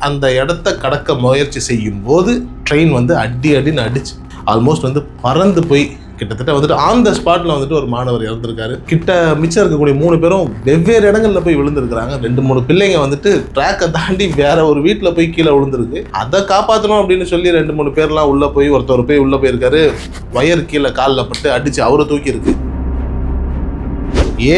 அந்த இடத்த கடக்க முயற்சி செய்யும் போது ட்ரெயின் வந்து அடின்னு அடிச்சு ஆல்மோஸ்ட் வந்து பறந்து போய் கிட்டத்தட்ட வந்துட்டு ஆன் த ஸ்பாட்ல வந்துட்டு ஒரு மாணவர் இறந்துருக்காரு. மிச்சம் இருக்கக்கூடிய 3 பேரும் வெவ்வேறு இடங்கள்ல போய் விழுந்திருக்கிறாங்க. 2-3 பிள்ளைங்க வந்துட்டு ட்ராக்கை தாண்டி வேற ஒரு வீட்டில் போய் கீழே விழுந்திருக்கு. அதை காப்பாற்றணும் அப்படின்னு சொல்லி 2-3 பேர்லாம் உள்ள போய் ஒருத்தர் போய் உள்ள போயிருக்காரு. வயர் கீழே காலில் பட்டு அடிச்சு அவரை தூக்கி இருக்கு.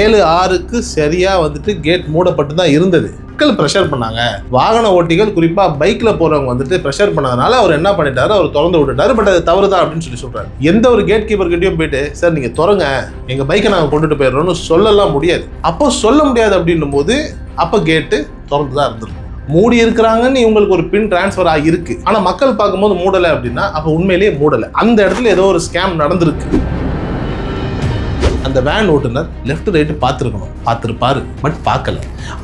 7:06க்கு சரியா வந்துட்டு கேட் மூடப்பட்டு தான் இருந்தது. மக்கள் ப்ரெஷர் பண்ணாங்க. வாகன ஓட்டிகள் குறிப்பா பைக்ல போறவங்க வந்துட்டு ப்ரெஷர் பண்ணதுனால அவர் என்ன பண்ணிட்டாரு, அவர் திறந்து விட்டுட்டாரு. பட் அது தவறுதான் அப்படின்னு சொல்றாரு. எந்த ஒரு கேட் கீப்பர் கிட்டயும் போயிட்டு சார் நீங்க திறங்க, எங்க பைக்கை நாங்க கொண்டுட்டு போயிடுறோம்னு சொல்லலாம் முடியாது. அப்போ சொல்ல முடியாது அப்படின்னும் போது அப்ப கேட்டு திறந்து தான் இருந்திருக்கும். மூடி இருக்கிறாங்கன்னு இவங்களுக்கு ஒரு பின் டிரான்ஸ்ஃபர் ஆகிருக்கு. ஆனா மக்கள் பார்க்கும்போது மூடலை அப்படின்னா அப்ப உண்மையிலேயே மூடலை. அந்த இடத்துல ஏதோ ஒரு ஸ்கேம் நடந்திருக்கு. அந்த வேன் ஓட்டுநர் லெஃப்ட் ரைட்டு பார்த்துருப்பாரு, பட் பார்க்கல.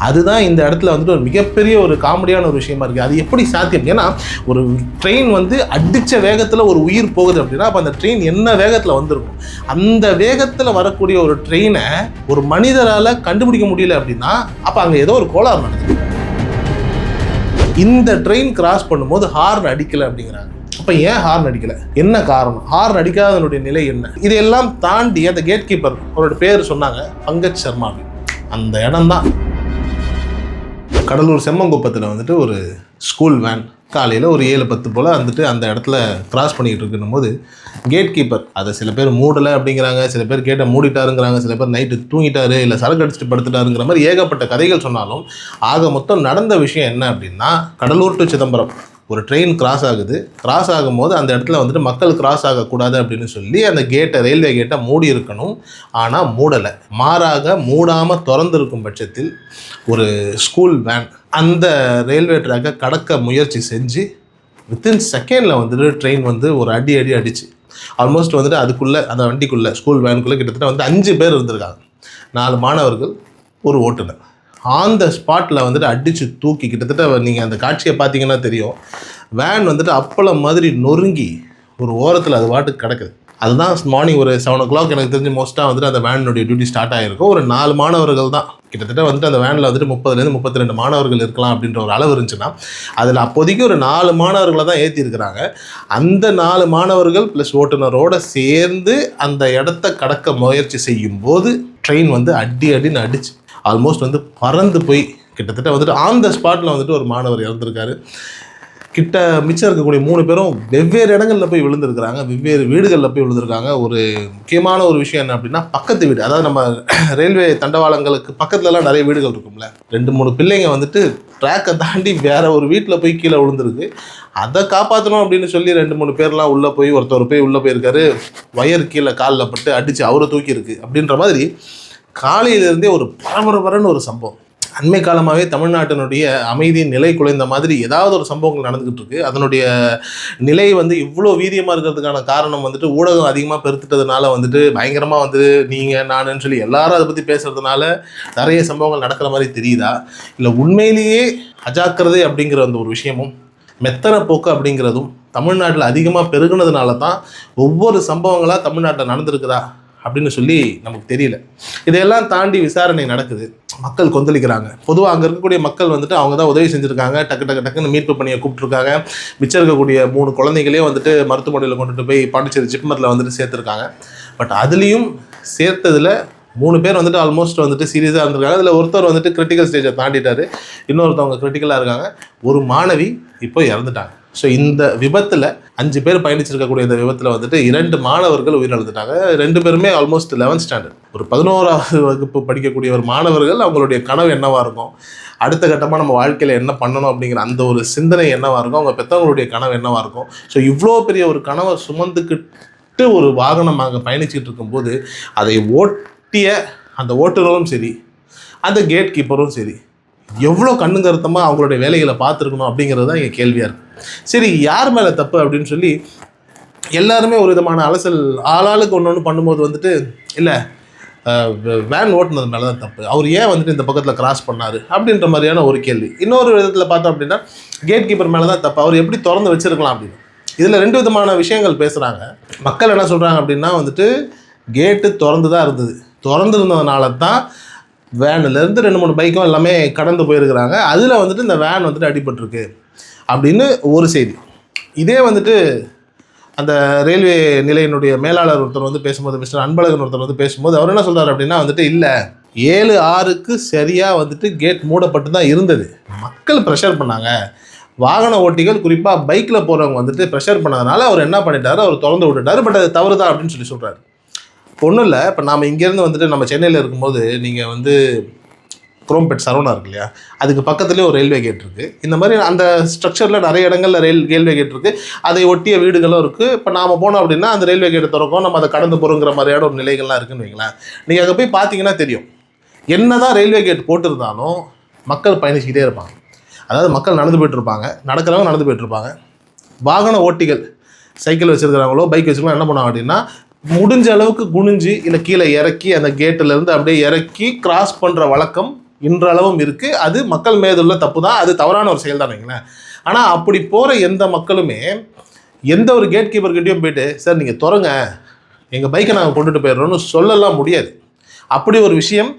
அதுதான் இந்த இடத்துல வந்துட்டு ஒரு மிகப்பெரிய ஒரு காமெடியான ஒரு விஷயமா இருக்குது. அது எப்படி சாத்தியம்? ஏன்னா ஒரு ட்ரெயின் வந்து அடித்த வேகத்தில் ஒரு உயிர் போகுது அப்படின்னா அப்போ அந்த ட்ரெயின் என்ன வேகத்தில் வந்திருக்கும். அந்த வேகத்தில் வரக்கூடிய ஒரு ட்ரெயினை ஒரு மனிதரால் கண்டுபிடிக்க முடியல அப்படின்னா அப்போ அங்கே ஏதோ ஒரு கோளாறு நடக்குது. இந்த ட்ரெயின் கிராஸ் பண்ணும்போது ஹார்ன் அடிக்கலை அப்படிங்கிறாங்க. அப்போ ஏன் ஹார்ன் அடிக்கலை, என்ன காரணம், ஹார்ன் அடிக்காதனுடைய நிலை என்ன? இதையெல்லாம் தாண்டி அந்த கேட் கீப்பர் அவரோட பேர் சொன்னாங்க, பங்கஜ் சர்மா. அந்த இடம் தான் கடலூர் செம்மங்குப்பத்தில் வந்துட்டு ஒரு ஸ்கூல் வேன் காலையில் ஒரு 7:10 போல் வந்துட்டு அந்த இடத்துல கிராஸ் பண்ணிக்கிட்டு இருக்குன்னும் போது கேட் கீப்பர் அதை சில பேர் மூடலை அப்படிங்கிறாங்க, சில பேர் கேட்டை மூடிட்டாருங்கிறாங்க, சில பேர் நைட்டு தூங்கிட்டாரு இல்லை சரக்கு அடிச்சுட்டு படுத்துட்டாருங்கிற மாதிரி ஏகப்பட்ட கதைகள் சொன்னாலும் ஆக மொத்தம் நடந்த விஷயம் என்ன அப்படின்னா, கடலூர் டு சிதம்பரம் ஒரு ட்ரெயின் கிராஸ் ஆகுது. கிராஸ் ஆகும்போது அந்த இடத்துல வந்துட்டு மக்கள் கிராஸ் ஆகக்கூடாது அப்படின்னு சொல்லி அந்த கேட்டை, ரயில்வே கேட்டை மூடி இருக்கணும். ஆனால் மூடலை. மாறாக மூடாமல் திறந்திருக்கும் பட்சத்தில் ஒரு ஸ்கூல் வேன் அந்த ரயில்வே ட்ராக்கை கடக்க முயற்சி செஞ்சு வித்தின் செகண்டில் வந்துட்டு ட்ரெயின் வந்து ஒரு அடிச்சு ஆல்மோஸ்ட் வந்துட்டு அதுக்குள்ளே அந்த வண்டிக்குள்ளே ஸ்கூல் வேனுக்குள்ளே கிட்டத்தட்ட வந்து 5 பேர் இருந்திருக்காங்க. 4 மாணவர்கள், ஒரு ஓட்டுநர். ஆன் த ஸ்பாட்டில் வந்துட்டு அடித்து தூக்கி கிட்டத்தட்ட நீங்கள் அந்த காட்சியை பார்த்தீங்கன்னா தெரியும். வேன் வந்துட்டு அப்பளம் மாதிரி நொறுங்கி ஒரு ஓரத்தில் அது பாட்டுக்கு கிடக்குது. அதுதான் மார்னிங் ஒரு 7 o'clock எனக்கு தெரிஞ்சு மோஸ்ட்டாக வந்துட்டு அந்த வேனுடைய டியூட்டி ஸ்டார்ட் ஆகிருக்கும். ஒரு 4 மாணவர்கள் தான் கிட்டத்தட்ட வந்துட்டு அந்த வேனில் வந்துட்டு 30லேருந்து 32 மாணவர்கள் இருக்கலாம் அப்படின்ற ஒரு அளவு இருந்துச்சுன்னா அதில் அப்போதைக்கு ஒரு 4 மாணவர்களை தான் ஏற்றிருக்கிறாங்க. அந்த 4 மாணவர்கள் ப்ளஸ் ஓட்டுநரோடு சேர்ந்து அந்த இடத்த கடக்க முயற்சி செய்யும் போது ட்ரெயின் வந்து அடின்னு அடிச்சு ஆல்மோஸ்ட் வந்து பறந்து போய் கிட்டத்தட்ட வந்துட்டு ஆன் த ஸ்பாட்டில் வந்துட்டு ஒரு மாணவர் இறந்துருக்காரு. மிச்சம் இருக்கக்கூடிய 3 பேரும் வெவ்வேறு இடங்களில் போய் விழுந்திருக்கிறாங்க, வெவ்வேறு வீடுகளில் போய் விழுந்திருக்காங்க. ஒரு முக்கியமான ஒரு விஷயம் என்ன அப்படின்னா, பக்கத்து வீடு, அதாவது நம்ம ரயில்வே தண்டவாளங்களுக்கு பக்கத்துலலாம் நிறைய வீடுகள் இருக்கும்ல, 2-3 பிள்ளைங்க வந்துட்டு ட்ராக்கை தாண்டி வேற ஒரு வீட்டில் போய் கீழே விழுந்திருக்கு. அதை காப்பாற்றணும் அப்படின்னு சொல்லி 2-3 பேர்லாம் உள்ளே போய் ஒருத்தர் போய் உள்ளே போயிருக்காரு. வயர் கீழே காலில் பட்டு அடித்து அவரை தூக்கி இருக்கு அப்படின்ற மாதிரி காலையிலேருந்தே ஒரு பரபரன்னு ஒரு சம்பவம். அண்மை காலமாகவே தமிழ்நாட்டினுடைய அமைதியின் நிலை குலைந்த மாதிரி ஏதாவது ஒரு சம்பவங்கள் நடந்துக்கிட்டு இருக்கு. அதனுடைய நிலை வந்து இவ்வளோ வீரியமாக இருக்கிறதுக்கான காரணம் வந்துட்டு ஊடகம் அதிகமாக பெருத்துட்டதுனால வந்துட்டு பயங்கரமாக வந்து நீங்கள் நானுன்னு சொல்லி எல்லாரும் அதை பற்றி பேசுகிறதுனால நிறைய சம்பவங்கள் நடக்கிற மாதிரி தெரியுதா, இல்லை உண்மையிலேயே அஜாக்கிரதை அப்படிங்கிற அந்த ஒரு விஷயமும் மெத்தன போக்கு அப்படிங்கிறதும் தமிழ்நாட்டில் அதிகமாக பெருகுனதுனால தான் ஒவ்வொரு சம்பவங்களாக தமிழ்நாட்டில் நடந்திருக்குதா அப்படின்னு சொல்லி நமக்கு தெரியல. இதையெல்லாம் தாண்டி விசாரணை நடக்குது, மக்கள் கொந்தளிக்கிறாங்க. பொதுவாக அங்கே இருக்கக்கூடிய மக்கள் வந்துட்டு அவங்க தான் உதவி செஞ்சுருக்காங்க, டக்குன்னு மீட்பு பணியை கூப்பிட்ருக்காங்க. மிச்சம் இருக்கக்கூடிய 3 குழந்தைகளே வந்துட்டு மருத்துவமனையில் கொண்டுட்டு போய் பாண்டிச்சேரி ஜிப்மரில் வந்துட்டு சேர்த்துருக்காங்க. பட் அதுலேயும் சேர்த்ததில் 3 பேர் வந்துட்டு ஆல்மோஸ்ட் வந்துட்டு சீரியஸாக இருந்திருக்காங்க. அதில் ஒருத்தர் வந்துட்டு கிரிட்டிக்கல் ஸ்டேஜை தாண்டிட்டார், இன்னொருத்தவங்க கிரிட்டிக்கலாக இருக்காங்க. ஒரு மாணவி இப்போ இறந்துட்டாங்க. ஸோ இந்த விபத்தில் 5 பேர் பயணிச்சிருக்கக்கூடிய இந்த விபத்தில் வந்துட்டு 2 மாணவர்கள் உயிரிழந்துட்டாங்க. 2 பேருமே ஆல்மோஸ்ட் 11th ஸ்டாண்டர்ட், ஒரு 11வது வகுப்பு படிக்கக்கூடிய ஒரு மாணவர்கள். அவங்களுடைய கனவு என்னவாக இருக்கும், அடுத்த கட்டமாக நம்ம வாழ்க்கையில் என்ன பண்ணணும் அப்படிங்கிற அந்த ஒரு சிந்தனை என்னவாக இருக்கும், அவங்க பெற்றவங்களுடைய கனவு என்னவாக இருக்கும். ஸோ இவ்வளோ பெரிய ஒரு கனவை சுமந்துக்கிட்டு ஒரு வாகனம் அங்கே பயணிச்சுட்டு இருக்கும்போது அதை ஓட்டிய அந்த ஓட்டுநரும் சரி, அந்த கேட் கீப்பரும் சரி, எவ்வளோ கண்ணுங்கருத்தமாக அவங்களுடைய வேலைகளை பார்த்துருக்கணும் அப்படிங்கிறது தான் எங்கள் கேள்வியாக இருக்குது. சரி, யார் மேலே தப்பு அப்படின்னு சொல்லி எல்லாருமே ஒரு விதமான அலசல் ஆளாளுக்கு ஒன்று பண்ணும்போது வந்துட்டு இல்லை வேன் ஓட்டுனது மேலே தான் தப்பு, அவர் ஏன் வந்துட்டு இந்த பக்கத்தில் கிராஸ் பண்ணார் அப்படின்ற மாதிரியான ஒரு கேள்வி. இன்னொரு விதத்தில் பார்த்தோம் அப்படின்னா கேட் கீப்பர் மேலே தான் தப்பு, அவர் எப்படி திறந்து வச்சுருக்கலாம் அப்படின்னு. இதில் 2 விதமான விஷயங்கள் பேசுகிறாங்க. மக்கள் என்ன சொல்கிறாங்க அப்படின்னா வந்துட்டு கேட்டு திறந்து தான் இருந்தது, திறந்துருந்ததுனால தான் வேன்லேருந்து 2-3 பைக்கும் எல்லாமே கடந்து போயிருக்கிறாங்க. அதில் வந்துட்டு இந்த வேன் வந்துட்டு அடிபட்டிருக்கு அப்படின்னு ஒரு செய்தி. இதே வந்துட்டு அந்த ரயில்வே நிலையினுடைய மேலாளர் ஒருத்தர் வந்து பேசும்போது, மிஸ்டர் அன்பழகன் ஒருத்தர் வந்து பேசும்போது அவர் என்ன சொல்கிறார் அப்படின்னா வந்துட்டு, இல்லை 7:06க்கு சரியாக வந்துட்டு கேட் மூடப்பட்டு தான் இருந்தது. மக்கள் ப்ரெஷர் பண்ணாங்க, வாகன ஓட்டிகள் குறிப்பாக பைக்கில் போகிறவங்க வந்துட்டு ப்ரெஷர் பண்ணதுனால அவர் என்ன பண்ணிட்டாரு, அவர் திறந்து விட்டுட்டார். பட் அது தவறு தான் அப்படின்னு சொல்லி சொல்கிறார். ஒன்றும் இல்லை, இப்போ நாம் இங்கேருந்து வந்துட்டு நம்ம சென்னையில் இருக்கும்போது நீங்கள் வந்து குரோம்பேட் சரவணா இருக்கு இல்லையா, அதுக்கு பக்கத்துலேயே ஒரு ரயில்வே கேட் இருக்குது. இந்த மாதிரி அந்த ஸ்ட்ரக்சரில் நிறைய இடங்களில் ரயில்வே கேட் இருக்குது, அதை ஒட்டிய வீடுகளும் இருக்குது. இப்போ நாம் போனோம் அப்படின்னா அந்த ரயில்வே கேட்டை திறக்கும், நம்ம அதை கடந்து போகிறோங்கிற மாதிரியான ஒரு நிலைகள்லாம் இருக்குன்னு வைங்களேன். நீங்கள் அங்கே போய் பார்த்தீங்கன்னா தெரியும், என்ன தான் ரயில்வே கேட் போட்டிருந்தாலும் மக்கள் பயணிச்சுக்கிட்டே இருப்பாங்க. அதாவது மக்கள் நடந்து போய்ட்டுருப்பாங்க, நடக்கிறவங்க நடந்து போய்ட்டுருப்பாங்க. வாகன ஓட்டிகள் சைக்கிள் வச்சுருக்கிறவங்களோ பைக் வச்சுருக்கோம் என்ன பண்ணுவாங்க அப்படின்னா, முடிஞ்ச அளவுக்கு குனிஞ்சு இல்லை கீழே இறக்கி அந்த கேட்டிலேருந்து அப்படியே இறக்கி கிராஸ் பண்ணுற வழக்கம் இன்றளவும் இருக்குது. அது மக்கள் மீதுள்ள தப்பு தான், அது தவறான ஒரு செயல் தான் வைங்களேன். ஆனால் அப்படி போகிற எந்த மக்களுமே எந்த ஒரு கேட் கீப்பர்கிட்டையும் போய்ட்டு, சார் நீங்கள் திறங்க, எங்கள் பைக்கை நாங்கள் கொண்டுட்டு போயிடுறோன்னு சொல்லலாம் முடியாது. அப்படி ஒரு விஷயம்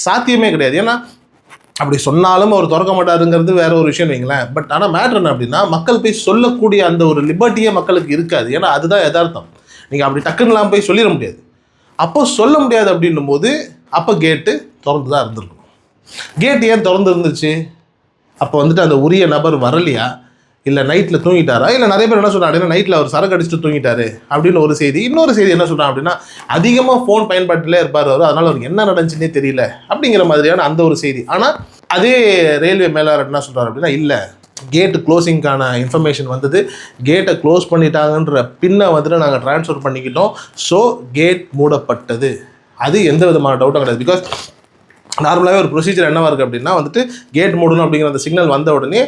சாத்தியமே கிடையாது. ஏன்னா அப்படி சொன்னாலும் அவர் திறக்க மாட்டாருங்கிறது வேற ஒரு விஷயம் வைங்களேன். பட் ஆனால் மேட்ரு என்ன அப்படின்னா, மக்கள் போய் சொல்லக்கூடிய அந்த ஒரு லிபர்ட்டியே மக்களுக்கு இருக்காது. ஏன்னா அதுதான் யதார்த்தம். நீங்கள் அப்படி டக்குன்னுலாம் போய் சொல்லிட முடியாது. அப்போ சொல்ல முடியாது அப்படின்னும் போது அப்போ கேட்டு திறந்து தான் இருந்திருக்கும். கேட் ஏன் திறந்து இருந்துச்சு? அப்போ வந்துட்டு அந்த உரிய நபர் வரலையா, இல்லை நைட்டில் தூங்கிட்டாரா, இல்லை நிறைய பேர் என்ன சொல்கிறாங்க அப்படின்னா நைட்டில் அவர் சரக்கு அடிச்சுட்டு தூங்கிட்டாரு அப்படின்னு ஒரு செய்தி. இன்னொரு செய்தி என்ன சொல்கிறாங்க அப்படின்னா, அதிகமாக ஃபோன் பயன்பாட்டிலே இருப்பார் அவர், அதனால் அவருக்கு என்ன நடந்துச்சுன்னே தெரியல அப்படிங்கிற மாதிரியான அந்த ஒரு செய்தி. ஆனால் அதே ரயில்வே மேலாளர் என்ன சொல்கிறார் அப்படின்னா, இல்லை கேட்டு க்ளோசிங்கான இன்ஃபர்மேஷன் வந்தது, கேட்டை க்ளோஸ் பண்ணிட்டாங்கன்ற பின்னை வந்துட்டு நாங்கள் ட்ரான்ஸ்ஃபர் பண்ணிக்கிட்டோம், ஸோ கேட் மூடப்பட்டது. அது எந்த விதமான டவுட்டும் கிடையாது. பிகாஸ் நார்மலாகவே ஒரு ப்ரொசீஜர் என்னவாக இருக்குது அப்படின்னா வந்துட்டு கேட் மூடணும் அப்படிங்கிற அந்த சிக்னல் வந்த உடனே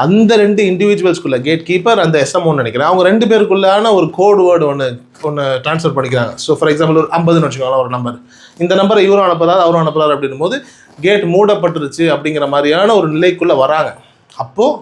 அந்த 2 இண்டிவிஜுவல்ஸ்குள்ளே கேட் கீப்பர் அந்த எஸ்எம்ஓன்னு நினைக்கிறேன், அவங்க 2 பேருக்குள்ளான ஒரு கோடு வேர்டு ஒன்று ட்ரான்ஸ்ஃபர் பண்ணிக்கிறாங்க. ஸோ ஃபார் எக்ஸாம்பிள் ஒரு 50ன்னு வச்சுக்கோங்களேன் ஒரு நம்பர், இந்த நம்பரை இவரும் அனுப்புறாரு அவரும் அனுப்புறாரு அப்படின்னும் போது கேட் மூடப்பட்டுருச்சு அப்படிங்கிற மாதிரியான ஒரு நிலைக்குள்ளே வராங்க. அப்போது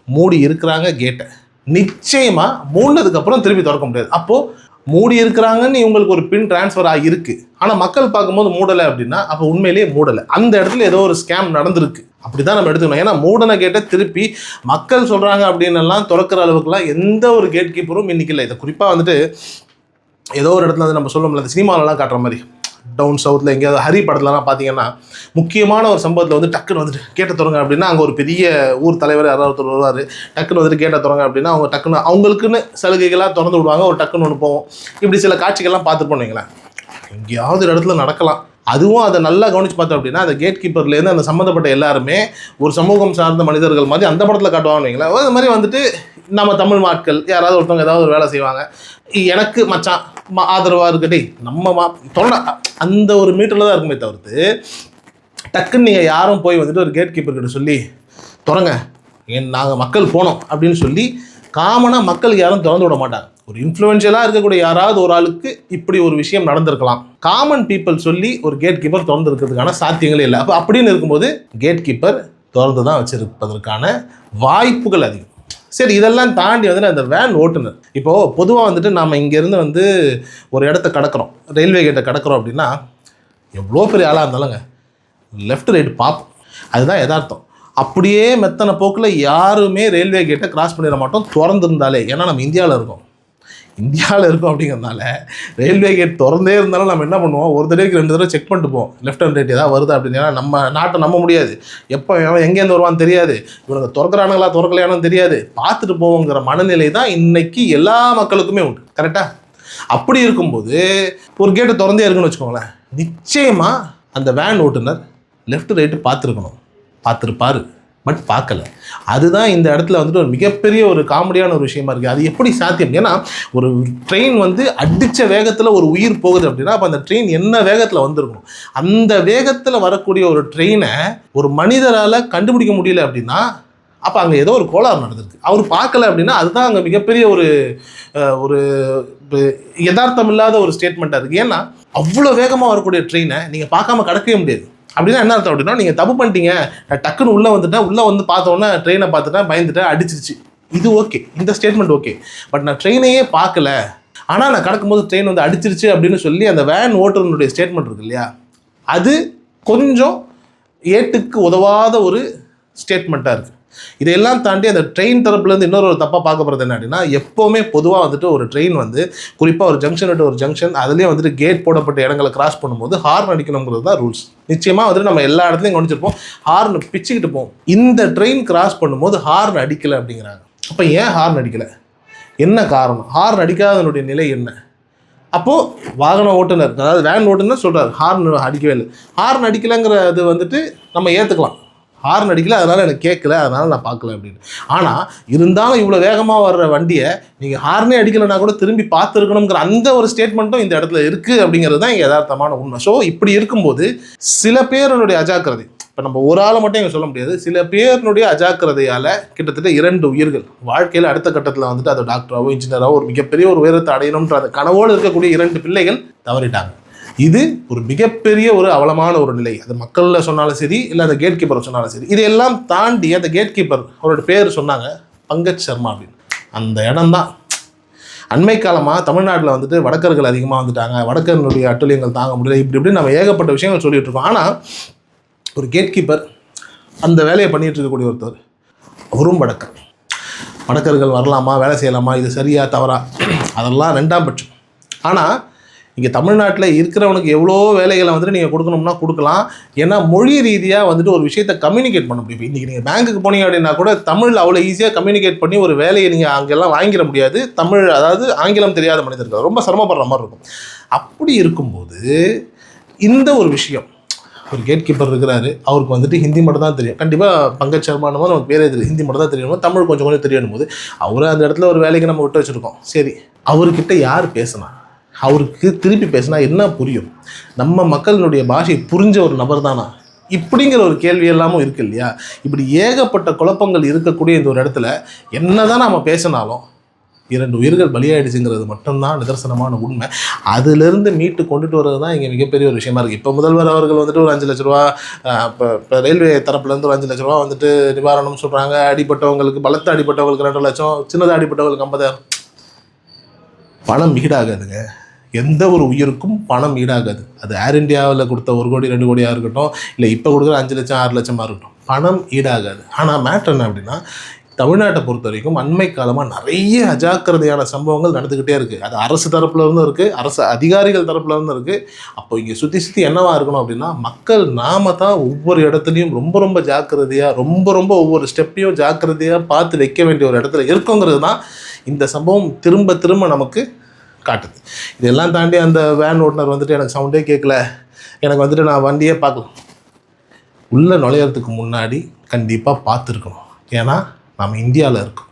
மூடி இருக்கிறாங்க கேட்டை, நிச்சயமாக மூடினதுக்கப்புறம் திருப்பி திறக்க முடியாது. அப்போது மூடி இருக்கிறாங்கன்னு இவங்களுக்கு ஒரு பின் டிரான்ஸ்ஃபர் ஆகிருக்கு, ஆனால் மக்கள் பார்க்கும்போது மூடலை அப்படின்னா அப்போ உண்மையிலேயே மூடலை, அந்த இடத்துல ஏதோ ஒரு ஸ்கேம் நடந்திருக்கு அப்படி தான் நம்ம எடுத்துக்கணும். ஏன்னா மூடனை கேட்டை திருப்பி மக்கள் சொல்கிறாங்க அப்படின்னு எல்லாம் திறக்கிற அளவுக்குலாம் எந்த ஒரு கேட் கீப்பரும் இன்றைக்கி இல்லை. இதை குறிப்பாக வந்துட்டு ஏதோ ஒரு இடத்துல வந்து நம்ம சொல்ல முடியல, சினிமாலலாம் காட்டுற மாதிரி டவுன் சவுத்தில் எங்கேயாவது ஹரி படத்துலலாம் பார்த்தீங்கன்னா முக்கியமான ஒரு சம்பவத்தில் வந்து டக்குன்னு வந்துட்டு கேட்ட திறங்க அப்படின்னா அங்கே ஒரு பெரிய ஊர் தலைவர் யாராவது ஒருத்தர் வருவார், டக்குன்னு வந்துட்டு கேட்ட திறங்க அப்படின்னா அவங்க டக்குன்னு அவங்களுக்குன்னு சலுகைகளாக திறந்து விடுவாங்க, ஒரு டக்குன்னு ஒன்று போவோம். இப்படி சில காட்சிகள்லாம் பார்த்துட்டு போனீங்களேன், எங்கேயாவது ஒரு இடத்துல நடக்கலாம். அதுவும் அதை நல்லா கவனித்து பார்த்தோம் அப்படின்னா அந்த கேட் கீப்பர்லேருந்து அந்த சம்மந்தப்பட்ட எல்லாருமே ஒரு சமூகம் சார்ந்த மனிதர்கள் மாதிரி அந்த படத்தில் காட்டுவாங்கன்னு வைங்களேன். அது மாதிரி வந்துட்டு நம்ம தமிழ் ஆட்கள் யாராவது ஒருத்தவங்க ஏதாவது ஒரு வேலை செய்வாங்க, எனக்கு மச்சான் ஆதரவாக இருக்கட்டே நம்ம தொண்டை அந்த ஒரு மீட்டரில் தான் இருக்குமே தவிர்த்து டக்குன்னு நீங்கள் யாரும் போய் வந்துட்டு ஒரு கேட் கீப்பர்கிட்ட சொல்லி திறங்க நாங்கள் மக்கள் போனோம் அப்படின்னு சொல்லி காமனாக மக்களுக்கு யாரும் திறந்து விட மாட்டாங்க. ஒரு இன்ஃப்ளூயன்ஷியலாக இருக்கக்கூடிய யாராவது ஒரு ஆளுக்கு இப்படி ஒரு விஷயம் நடந்திருக்கலாம், காமன் பீப்புள் சொல்லி ஒரு கேட் கீப்பர் திறந்து இருக்கிறதுக்கான சாத்தியங்களே இல்லை. அப்போ அப்படின்னு இருக்கும்போது கேட் கீப்பர் திறந்து தான் வச்சிருப்பதற்கான வாய்ப்புகள் அதிகம். சரி, இதெல்லாம் தாண்டி வந்துட்டு அந்த வேன் ஓட்டுநர், இப்போது பொதுவாக வந்துட்டு நாம் இங்கேருந்து வந்து ஒரு இடத்த கடக்கிறோம், ரயில்வே கேட்டை கடக்கிறோம் அப்படின்னா எவ்வளோ பெரிய ஆளாக இருந்தாலுங்க லெஃப்ட் ரைட் பார்ப்போம், அதுதான் யதார்த்தம். அப்படியே மெத்தனை போக்கில் யாருமே ரயில்வே கேட்டை கிராஸ் பண்ணிட மாட்டோம் திறந்துருந்தாலே. ஏன்னா நம்ம இந்தியாவில் இருக்கோம் அப்படிங்கிறதுனால ரயில்வே கேட் திறந்தே இருந்தாலும் நம்ம என்ன பண்ணுவோம், ஒரு தடவைக்கு 2 தடவை செக் பண்ணிட்டு போவோம் லெஃப்ட் அண்ட் ரைட் ஏதாவது வருது அப்படின்னு. ஏன்னா நம்ம நாட்டை நம்ப முடியாது, எப்போ எங்கேருந்து வருவான்னு தெரியாது, இவங்க திறக்கிறானுங்களா திறக்கலையானு தெரியாது, பார்த்துட்டு போவோங்கிற மனநிலை தான் இன்னைக்கு எல்லா மக்களுக்குமே உண்டு. கரெக்டாக? அப்படி இருக்கும்போது ஒரு கேட்டை திறந்தே இருக்குன்னு வச்சுக்கோங்களேன், நிச்சயமாக அந்த வேன் ஓட்டுநர் லெஃப்ட் ரைட்டு பார்த்துருப்பாரு, பட் பார்க்கல. அதுதான் இந்த இடத்துல வந்துட்டு ஒரு மிகப்பெரிய ஒரு காமெடியான ஒரு விஷயமா இருக்குது. அது எப்படி சாத்தியம்? ஏன்னா ஒரு ட்ரெயின் வந்து அடித்த வேகத்தில் ஒரு உயிர் போகுது அப்படின்னா அப்போ அந்த ட்ரெயின் என்ன வேகத்தில் வந்திருக்கணும், அந்த வேகத்தில் வரக்கூடிய ஒரு ட்ரெயினை ஒரு மனிதரால் கண்டுபிடிக்க முடியல அப்படின்னா அப்போ அங்கே ஏதோ ஒரு கோளாறு நடந்திருக்கு. அவர் பார்க்கல அப்படின்னா அதுதான் அங்கே மிகப்பெரிய ஒரு யதார்த்தம் இல்லாத ஒரு ஸ்டேட்மெண்ட்டாக இருக்குது. ஏன்னா அவ்வளோ வேகமாக வரக்கூடிய ட்ரெயினை நீங்கள் பார்க்காம கடக்கவே முடியாது. அப்படின்னா என்ன அர்த்தம் அப்படின்னா, நீங்கள் தப்பு பண்ணிட்டீங்க, நான் டக்குன்னு உள்ளே வந்துட்டேன், உள்ளே வந்து பார்த்தோன்னே ட்ரெயினை பார்த்துட்டேன், பயந்துட்டேன், அடிச்சிருச்சு, இது ஓகே, இந்த ஸ்டேட்மெண்ட் ஓகே. பட் நான் ட்ரெயினையே பார்க்கல, ஆனால் நான் கடக்கும்போது ட்ரெயின் வந்து அடிச்சிருச்சு அப்படின்னு சொல்லி அந்த வேன் ஓட்டுறனுடைய ஸ்டேட்மெண்ட் இருக்கு இல்லையா, அது கொஞ்சம் ஏட்டுக்கு உதவாத ஒரு ஸ்டேட்மெண்ட்டாக இருக்குது. இதையெல்லாம் தாண்டி அந்த ட்ரெயின் தரப்புலேருந்து இன்னொரு தப்பாக பார்க்கப்படுறது என்ன அப்படின்னா, எப்போவுமே பொதுவாக வந்துட்டு ஒரு ட்ரெயின் வந்து குறிப்பாக ஒரு ஜங்ஷன் விட்டு ஒரு ஜங்ஷன் அதுலேயே வந்துட்டு கேட் போடப்பட்ட இடங்களை கிராஸ் பண்ணும்போது ஹார்ன் அடிக்கணுங்கிறது தான் ரூல்ஸ். நிச்சயமாக வந்துட்டு நம்ம எல்லா இடத்துலையும் கவனிச்சிருப்போம், ஹார்ன் பிச்சுக்கிட்டு போவோம். இந்த ட்ரெயின் கிராஸ் பண்ணும்போது ஹார்ன் அடிக்கலை அப்படிங்கிறாங்க. அப்போ ஏன் ஹார்ன் அடிக்கலை, என்ன காரணம், ஹார்ன் அடிக்காதனுடைய நிலை என்ன? அப்போது வாகன ஓட்டுநர், அதாவது வேன் ஓட்டுநர் சொல்கிறார் ஹார்ன் அடிக்கவே இல்லை. ஹார்ன் அடிக்கலைங்கிறது வந்துட்டு நம்ம ஏற்றுக்கலாம், ஹார்ன் அடிக்கல அதனால் எனக்கு கேட்கல அதனால் நான் பார்க்கல அப்படின்னு. ஆனால் இருந்தாலும் இவ்வளோ வேகமாக வர்ற வண்டியை நீங்கள் ஹார்னே அடிக்கலைன்னா கூட திரும்பி பார்த்துருக்கணுங்கிற அந்த ஒரு ஸ்டேட்மெண்ட்டும் இந்த இடத்துல இருக்குது அப்படிங்கிறது தான் இங்கே யதார்த்தமான உண்மை. ஸோ இப்படி இருக்கும்போது சில பேருடைய அஜாக்கிரதை, இப்போ நம்ம ஒரு ஆளை மட்டும் இங்கே சொல்ல முடியாது, சில பேருடைய அஜாக்கிரதையால் கிட்டத்தட்ட 2 உயிர்கள் வாழ்க்கையில் அடுத்த கட்டத்தில் வந்துட்டு அது டாக்டராகவோ இன்ஜினியராகவோ ஒரு மிகப்பெரிய ஒரு உயரத்தை அடையணுன்ற அந்த கனவோடு இருக்கக்கூடிய 2 பிள்ளைகள் தவறிட்டாங்க. இது ஒரு மிகப்பெரிய ஒரு அவலமான ஒரு நிலை. அது மக்களில் சொன்னாலும் சரி, இல்லை அந்த கேட் கீப்பரை சொன்னாலும் சரி. இதையெல்லாம் தாண்டி அந்த கேட் கீப்பர் அவரோட பேர் சொன்னாங்க பங்கஜ் சர்மா அப்படின்னு. அந்த இடம் தான் அண்மை காலமாக தமிழ்நாட்டில் வந்துட்டு வடக்கர்கள் அதிகமாக வந்துட்டாங்க, வடக்கர்களுடைய அட்டுழியங்கள் தாங்க முடியல, இப்படி நம்ம ஏகப்பட்ட விஷயங்கள் சொல்லிகிட்டு இருக்கோம். ஆனால் ஒரு கேட் கீப்பர் அந்த வேலையை பண்ணிகிட்டு இருக்கக்கூடிய ஒருத்தர், அவரும் வடக்கர்கள் வரலாமா, வேலை செய்யலாமா, இது சரியா தவறா, அதெல்லாம் 2ஆம் பட்சம். ஆனால் இங்கே தமிழ்நாட்டில் இருக்கிறவனுக்கு எவ்வளோ வேலைகளை வந்துட்டு நீங்கள் கொடுக்கணும்னா கொடுக்கலாம். ஏன்னா மொழி ரீதியாக வந்துட்டு ஒரு விஷயத்தை கம்யூனிகேட் பண்ண முடியும். இன்றைக்கி நீங்கள் பேங்க்குக்கு போனீங்க அப்படின்னா கூட தமிழ் அவ்வளோ ஈஸியாக கம்யூனிகேட் பண்ணி ஒரு வேலையை நீங்கள் அங்கெல்லாம் வாங்கிட முடியாது. தமிழ், அதாவது ஆங்கிலம் தெரியாத மனிதர்கள் ரொம்ப சிரமப்படுற மாதிரி இருக்கும். அப்படி இருக்கும்போது இந்த ஒரு விஷயம், ஒரு கேட் கீப்பர் இருக்கிறாரு, அவருக்கு வந்துட்டு ஹிந்தி மட்டும் தான் தெரியும். கண்டிப்பாக பங்கஜ் சர்மானு போது நமக்கு பேரே தெரியும், ஹிந்தி மட்டும் தான் தெரியணும், தமிழ் கொஞ்சம் கொஞ்சம் தெரியணும் போது அவரை அந்த இடத்துல ஒரு வேலைக்கு நம்ம விட்டு வச்சுருக்கோம். சரி, அவர்கிட்ட யார் பேசினா, அவருக்கு திருப்பி பேசினா என்ன புரியும், நம்ம மக்களினுடைய பாஷை புரிஞ்ச ஒரு நபர் தானா, இப்படிங்கிற ஒரு கேள்வி எல்லாமும் இருக்குது இல்லையா? இப்படி ஏகப்பட்ட குழப்பங்கள் இருக்கக்கூடிய இந்த ஒரு இடத்துல என்ன தான் நம்ம பேசினாலும் 2 உயிர்கள் பலியாயிடுச்சுங்கிறது மட்டும்தான் நிதர்சனமான உண்மை. அதிலிருந்து மீட்டு கொண்டுட்டு வர்றது தான் இங்கே மிகப்பெரிய ஒரு விஷயமா இருக்குது. இப்போ முதல்வர் அவர்கள் வந்துட்டு ஒரு 5 லட்ச ரூபா, இப்போ ரயில்வே தரப்புலேருந்து ஒரு 5 லட்ச ரூபா வந்துட்டு நிவாரணம் சொல்கிறாங்க. அடிப்பட்டவங்களுக்கு, பலத்த அடிப்பட்டவங்களுக்கு 2 லட்சம், சின்னதாக அடிப்பட்டவங்களுக்கு 50,000. பணம் ஈடாகாதுங்க, எந்த ஒரு உயிருக்கும் பணம் ஈடாகாது. அது ஏர் இண்டியாவில் கொடுத்த 1 கோடி 2 கோடியாக இருக்கட்டும், இல்லை இப்போ கொடுக்குற 5 லட்சம் 6 லட்சமாக இருக்கட்டும், பணம் ஈடாகாது. ஆனால் மேட்ரு என்ன அப்படின்னா, தமிழ்நாட்டை பொறுத்த வரைக்கும் அண்மை காலமாக நிறைய அஜாக்கிரதையான சம்பவங்கள் நடந்துக்கிட்டே இருக்குது. அது அரசு தரப்புலேருந்தும் இருக்குது, அரசு அதிகாரிகள் தரப்புலேருந்தும் இருக்குது. அப்போ இங்கே சுற்றி என்னவாக இருக்கணும் அப்படின்னா, மக்கள் நாம தான் ஒவ்வொரு இடத்துலையும் ரொம்ப ரொம்ப ஜாக்கிரதையாக, ரொம்ப ஒவ்வொரு ஸ்டெப்பையும் ஜாக்கிரதையாக பார்த்து வைக்க வேண்டிய ஒரு இடத்துல இருக்குங்கிறது தான் இந்த சம்பவம் திரும்ப நமக்கு காட்டுது. இதெல்லாம் தாண்டி அந்த வேன் ஓட்டுநர் வந்துட்டு எனக்கு சவுண்டே கேட்கல, எனக்கு வந்துட்டு நான் வண்டியே பார்க்கலாம், உள்ளே நுழையிறதுக்கு முன்னாடி கண்டிப்பாக பார்த்துருக்கணும். ஏன்னா நம்ம இந்தியாவில் இருக்கோம்.